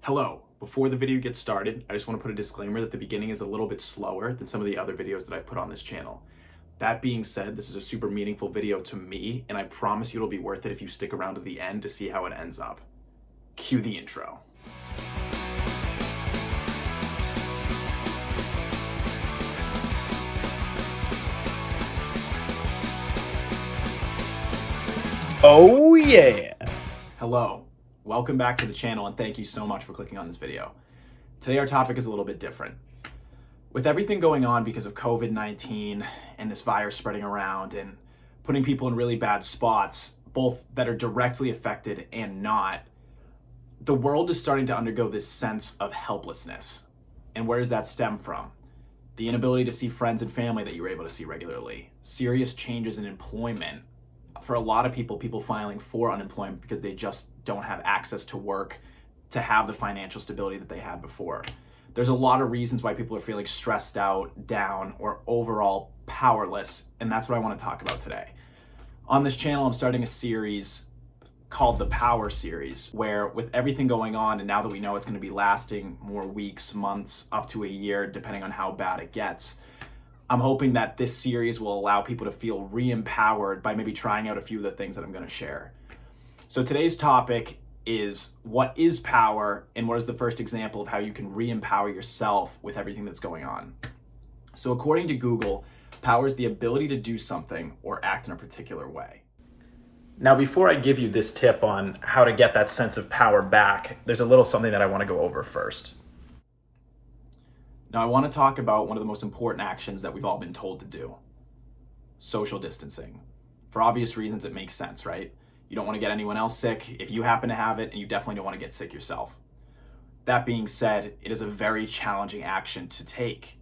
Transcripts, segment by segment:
Hello. Before the video gets started, I just want to put a disclaimer that the beginning is a little bit slower than some of the other videos that I've put on this channel. That being said, this is a super meaningful video to me, and I promise you it'll be worth it if you stick around to the end to see how it ends up. Cue the intro. Oh yeah! Hello. Welcome back to the channel, and thank you so much for clicking on this video. Today our topic is a little bit different. With everything going on because of COVID-19 and this virus spreading around and putting people in really bad spots, both that are directly affected and not, the world is starting to undergo this sense of helplessness. And where does that stem from? The inability to see friends and family that you were able to see regularly, serious changes in employment. For a lot of people filing for unemployment because they just don't have access to work to have the financial stability that they had before. There's a lot of reasons why people are feeling stressed out, down, or overall powerless, and that's what I want to talk about today. On this channel, I'm starting a series called the Power Series, where with everything going on, and now that we know it's going to be lasting more weeks, months, up to a year, depending on how bad it gets, I'm hoping that this series will allow people to feel re-empowered by maybe trying out a few of the things that I'm going to share. So today's topic is what is power, and what is the first example of how you can re-empower yourself with everything that's going on. So according to Google, power is the ability to do something or act in a particular way. Now, before I give you this tip on how to get that sense of power back, there's a little something that I want to go over first. Now, I want to talk about one of the most important actions that we've all been told to do: social distancing. For obvious reasons, it makes sense, right? You don't want to get anyone else sick if you happen to have it, and you definitely don't want to get sick yourself. That being said, it is a very challenging action to take.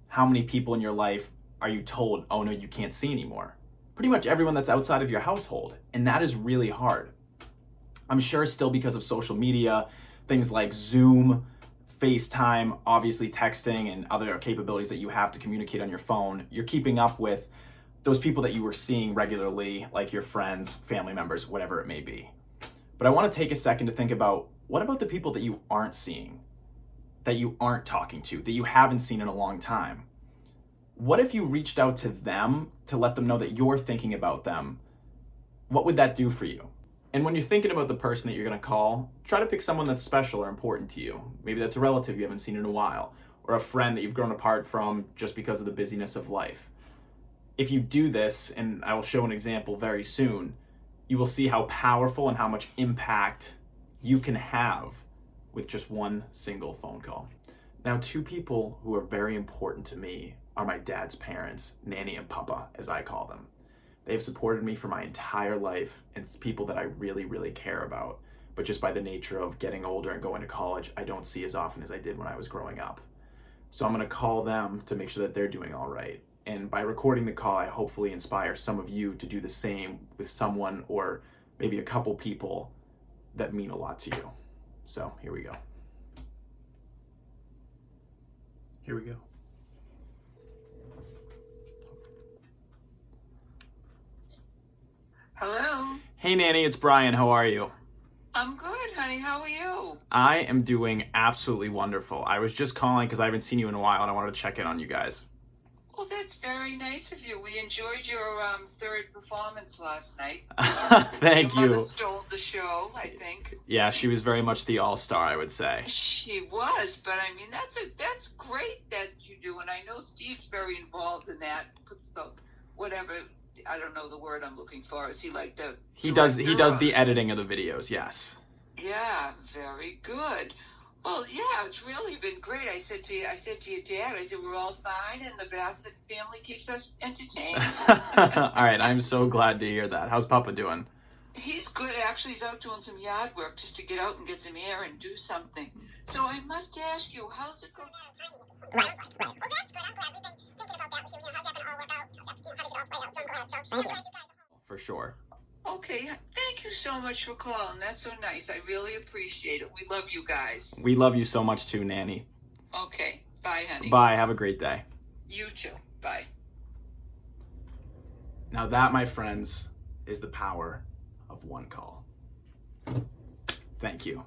How many people in your life are you told, oh no, you can't see anymore? Pretty much everyone that's outside of your household, and that is really hard. I'm sure still because of social media, things like Zoom, FaceTime, obviously texting, and other capabilities that you have to communicate on your phone, you're keeping up with those people that you were seeing regularly, like your friends, family members, whatever it may be. But I want to take a second to think about, what about the people that you aren't seeing, that you aren't talking to, that you haven't seen in a long time? What if you reached out to them to let them know that you're thinking about them? What would that do for you? And when you're thinking about the person that you're going to call, try to pick someone that's special or important to you. Maybe that's a relative you haven't seen in a while, or a friend that you've grown apart from just because of the busyness of life. If you do this, and I will show an example very soon, you will see how powerful and how much impact you can have with just one single phone call. Now, two people who are very important to me are my dad's parents, Nanny and Papa, as I call them. They've supported me for my entire life, and it's people that I really, really care about. But just by the nature of getting older and going to college, I don't see as often as I did when I was growing up. So I'm gonna call them to make sure that they're doing all right. And by recording the call, I hopefully inspire some of you to do the same with someone or maybe a couple people that mean a lot to you. So here we go. Here we go. Hello. Hey Nanny, it's Brian. How are you? I'm good, honey. How are you? I am doing absolutely wonderful. I was just calling because I haven't seen you in a while and I wanted to check in on you guys. Well, that's very nice of you. We enjoyed your third performance last night. Thank Your mother you. stole the show, I think. Yeah, she was very much the all-star, I would say. She was, but I mean that's great that you do, and I know Steve's very involved in that. Puts the whatever, I don't know the word I'm looking for. Is he like the He does director the of- editing of the videos, yes. Yeah, very good. Well, yeah, it's really been great. I said to your dad, I said, we're all fine, and the Bassett family keeps us entertained. All right, I'm so glad to hear that. How's Papa doing? He's good. Actually, he's out doing some yard work just to get out and get some air and do something. So I must ask you, how's it going? Right. Well, that's good. I'm glad we've been thinking about that with you. How's that going to all work out? How does it all play out? So I'm glad. So I'm glad you guys. For sure. Okay, thank you so much for calling. That's so nice. I really appreciate it. We love you guys. We love you so much too, Nanny. Okay, bye, honey. Bye, have a great day. You too. Bye. Now that, my friends, is the power of one call. Thank you.